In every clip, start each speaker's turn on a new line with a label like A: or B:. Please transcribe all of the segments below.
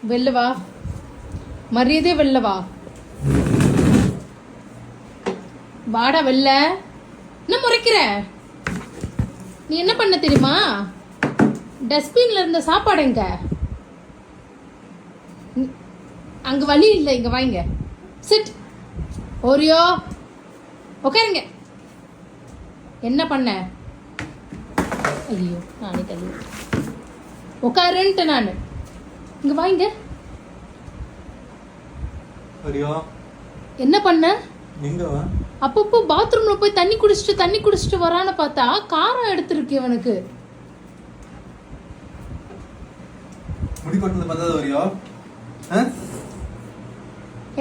A: வெளில வா, மரியாதையே வெளில வா. வாடா வெளில. என்ன முறைக்கிற? நீ என்ன பண்ண தெரியுமா? டஸ்ட்பின்ல இருந்த சாப்பாடு எங்க? அங்க வழி இல்லை, இங்க வாங்க. சிட். ஓரியோ உட்காருங்க. என்ன பண்ண? ஐயோ நானே தள்ளி உட்காருன்ட்டு நான். இங்க வாங்க. என்ன பண்ண? அப்பப்போ பாத்ரூம்ல போய் தண்ணி குடிச்சிட்டு வரான்னு பார்த்தா காரம் எடுத்திருக்கு இவனுக்கு.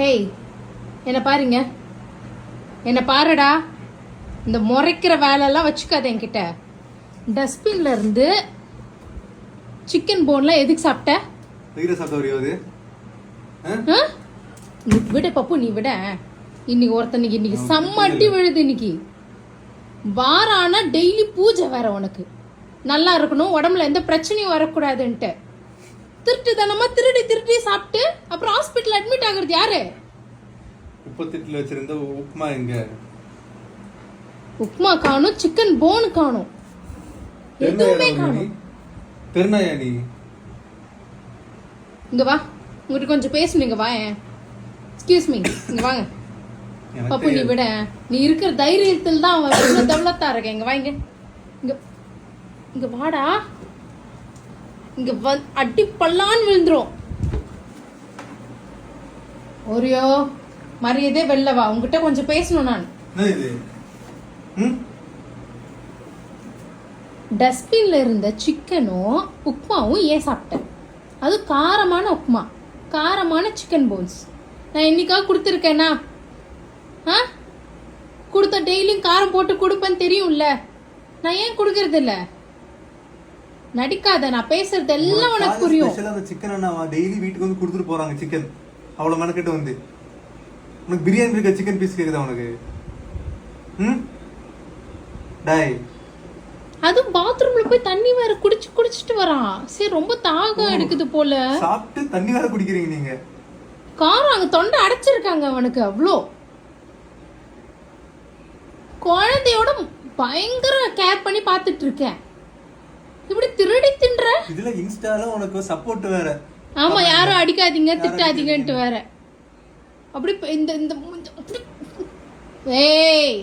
A: ஏய் என்ன பாருங்க, என்ன பாருடா. இந்த முறைக்கிற வேலையெல்லாம் வச்சுக்காத என்கிட்ட. டஸ்ட்பின்ல இருந்து சிக்கன் போன்லாம் எதுக்கு சாப்பிட்ட? நீ விட பப்பு, நீ விட. இன்னைக்கு ஒருத்தனுக்கு இன்னைக்கு செம்மட்டி விழுது. இன்னைக்கு வாரம் ஆனா டெய்லி பூஜை வேற உனக்கு. நல்லா இருக்கணும், உடம்புல எந்த பிரச்சனையும் வரக்கூடாதுன்ட்டு திருட்டுத்தனமா திருடி சாப்பிட்டு அப்புறம் ஹாஸ்பிட்டல் அட்மிட் ஆகுறது யாரு?
B: உப்பத்திட்டுல வச்சிருந்த உப்புமா எங்க?
A: உப்புமா காணும், சிக்கன் போன் காணும், எதுவுமே காணும்.
B: தெருநாயா நீ?
A: இங்க வா, உங்ககிட்ட கொஞ்சம் பேசணும். வா. எக்ஸ்கியூஸ் மீ, இங்க வாங்க. பப்பு நீ விட. நீ இருக்கிற தைரியத்தில் தான் அவன் தவளத்தா இருக்க. இங்க வாங்க. இங்க வாடா. இங்க அடி பல்லான்னு விழுந்துரும். ஓரியோ மரியாதையே வெளில வா, உங்ககிட்ட கொஞ்சம் பேசணும் நான். டஸ்ட்பின்ல இருந்த சிக்கனும் உப்புமாவும் ஏன் சாப்பிட்டேன்? அது காரமான உப்புமா, காரமான சிக்கன் போன்ஸ். நான் என்னைக்காக கொடுத்துருக்கேனா? கொடுத்த டெய்லியும் காரம் போட்டு கொடுப்பேன்னு தெரியும்ல. நான் ஏன் கொடுக்கறது இல்ல? நடிக்காத, நான் பேசுறது எல்லாம் உனக்கு புரியும்.
B: சிக்கன் டெய்லி வீட்டுக்கு வந்து கொடுத்துட்டு போறாங்க. சிக்கன் அவ்வளவு மெனக்கிட்ட வந்து உனக்கு பிரியாணி இருக்க சிக்கன் பீஸ் கேக்குதா உனக்கு? டாய்,
A: அது பாத்ரூம்ல போய் தண்ணி வேற குடிச்சிட்டு வரான். சரி, ரொம்ப தாகம் எடுக்குது போல.
B: சாப்பிட்டு தண்ணி வேற குடிக்கிறீங்க நீங்க.
A: காரம் அங்க தொண்டை அடைச்சிருக்காங்க அவனுக்கு. அவ்வளோ குழந்தையோட பயங்கர கேர் பண்ணி பாத்துட்டு இருக்கேன். இப்படி திருடி தின்ற.
B: இதுல இன்ஸ்டால உனக்கு சப்போர்ட் வேற.
A: ஆமா, யாரும் அடிக்காதீங்க திட்டாதீங்கன்ட்டு வேற. அப்படி இந்த ஏய்